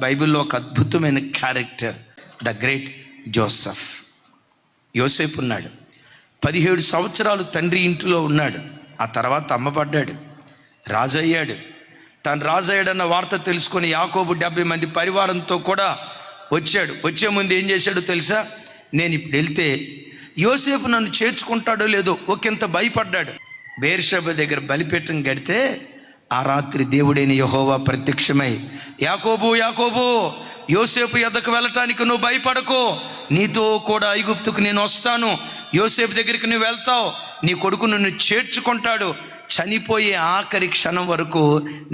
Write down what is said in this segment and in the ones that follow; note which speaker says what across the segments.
Speaker 1: బైబిల్లో ఒక అద్భుతమైన క్యారెక్టర్, ద గ్రేట్ జోసెఫ్. యోసేపు ఉన్నాడు. 17 సంవత్సరాలు తండ్రి ఇంటిలో ఉన్నాడు. ఆ తర్వాత అమ్మబడ్డాడు, రాజు అయ్యాడు. తను రాజు అయ్యాడన్న వార్త తెలుసుకొని యాకోబు 70 మంది పరివారంతో కూడా వచ్చాడు. వచ్చే ముందు ఏం చేశాడో తెలుసా? నేను ఇప్పుడు వెళ్తే యోసేపు నన్ను చేర్చుకుంటాడో లేదో ఒకంత భయపడ్డాడు. బేర్షెబా దగ్గర బలిపీఠం గడితే ఆ రాత్రి దేవుడైన యెహోవా ప్రత్యక్షమై, యాకోబు యాకోబు, యోసేపు యొద్దకు వెళ్ళటానికి నువ్వు భయపడకు, నీతో కూడా ఐగుప్తుకు నేను వస్తాను, యోసేపు దగ్గరికి నువ్వు వెళ్తావు, నీ కొడుకు నిన్ను చేర్చుకుంటాడు, చనిపోయే ఆఖరి క్షణం వరకు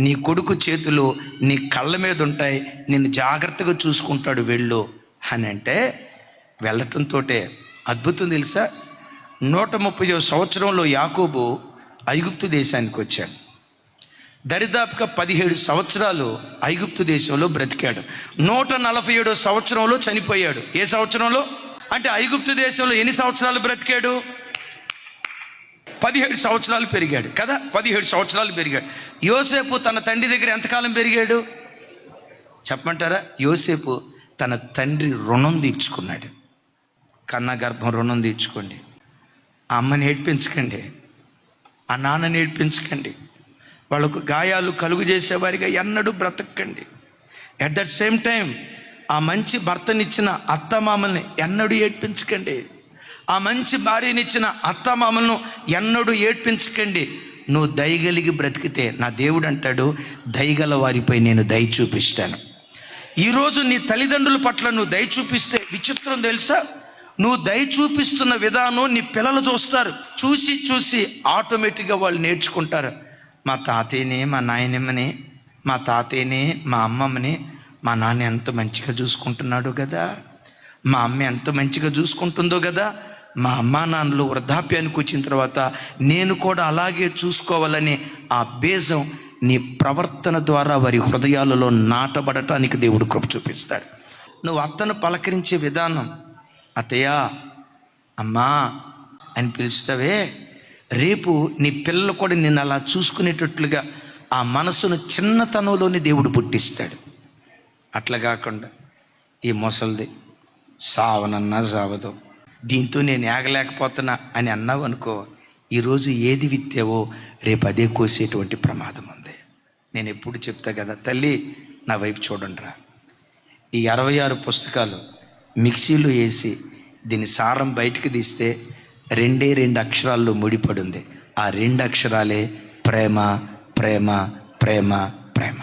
Speaker 1: నీ కొడుకు చేతులు నీ కళ్ళ మీద ఉంటాయి, నిన్ను జాగ్రత్తగా చూసుకుంటాడు, వెళ్ళు అని అంటే వెళ్ళటంతో అద్భుతం తెలుసా? 130వ సంవత్సరంలో యాకోబు ఐగుప్తు దేశానికి వచ్చాడు. దరిదాపుగా 17 సంవత్సరాలు ఐగుప్తు దేశంలో బ్రతికాడు. 147వ సంవత్సరంలో చనిపోయాడు. ఏ సంవత్సరంలో అంటే ఐగుప్తు దేశంలో ఎన్ని సంవత్సరాలు బ్రతికాడు? 17 సంవత్సరాలు పెరిగాడు కదా. 17 సంవత్సరాలు పెరిగాడు. యోసేపు తన తండ్రి దగ్గర ఎంతకాలం పెరిగాడు చెప్పమంటారా? యోసేపు తన తండ్రి రుణం తీర్చుకున్నాడు. కన్న గర్భం రుణం తీర్చుకోండి. ఆ అమ్మని ఏడ్పించకండి, ఆ నాన్నని ఏడ్పించకండి, వాళ్ళకు గాయాలు కలుగు చేసేవారిగా ఎన్నడూ బ్రతకండి. ఎట్ దట్ సేమ్ టైం ఆ మంచి భర్తనిచ్చిన అత్తమామల్ని ఎన్నడూ ఏడ్పించకండి, ఆ మంచి భార్యనిచ్చిన అత్తమామలను ఎన్నడూ ఏడ్పించకండి. నువ్వు దయగలిగి బ్రతికితే నా దేవుడు అంటాడు, దయగల వారిపై నేను దయ చూపిస్తాను. ఈరోజు నీ తల్లిదండ్రుల పట్ల నువ్వు దయ చూపిస్తే విచిత్రం తెలుసా? నువ్వు దయ చూపిస్తున్న విధానం నీ పిల్లలు చూస్తారు. చూసి చూసి ఆటోమేటిక్గా వాళ్ళు నేర్చుకుంటారు. మా తాతయ్యని, మా నాయనమ్మని, మా తాతయ్యని, మా అమ్మమ్మని మా నాన్న ఎంత మంచిగా చూసుకుంటున్నాడు కదా, మా అమ్మ ఎంత మంచిగా చూసుకుంటుందో కదా, మా అమ్మా నాన్నలు వృద్ధాప్యానికి వచ్చిన తర్వాత నేను కూడా అలాగే చూసుకోవాలని ఆ బీజం నీ ప్రవర్తన ద్వారా వారి హృదయాలలో నాటబడటానికి దేవుడు కృప చూపిస్తాడు. నువ్వు అత్తను పలకరించే విధానం, అత్తయ్య, అమ్మా అని పిలుస్తావే, రేపు నీ పిల్లలు కూడా నిన్ను అలా చూసుకునేటట్లుగా ఆ మనసును చిన్నతనంలోని దేవుడు పుట్టిస్తాడు. అట్లా కాకుండా ఈ ముసలిది సావనన్నా సావదు, దీంతో నేను ఏగలేకపోతున్నా అని అన్నావు అనుకో, ఈరోజు ఏది విత్తావో రేపు అదే కోసేటువంటి ప్రమాదం ఉంది. నేను ఎప్పుడు చెప్తా కదా, తల్లి నా వైపు చూడండి రా, ఈ 66 పుస్తకాలు మిక్సీలో వేసి దీని సారం బయటికి తీస్తే 2 అక్షరాల్లో ముడిపడి ఉంది. ఆ 2 అక్షరాలే ప్రేమ, ప్రేమ, ప్రేమ, ప్రేమ.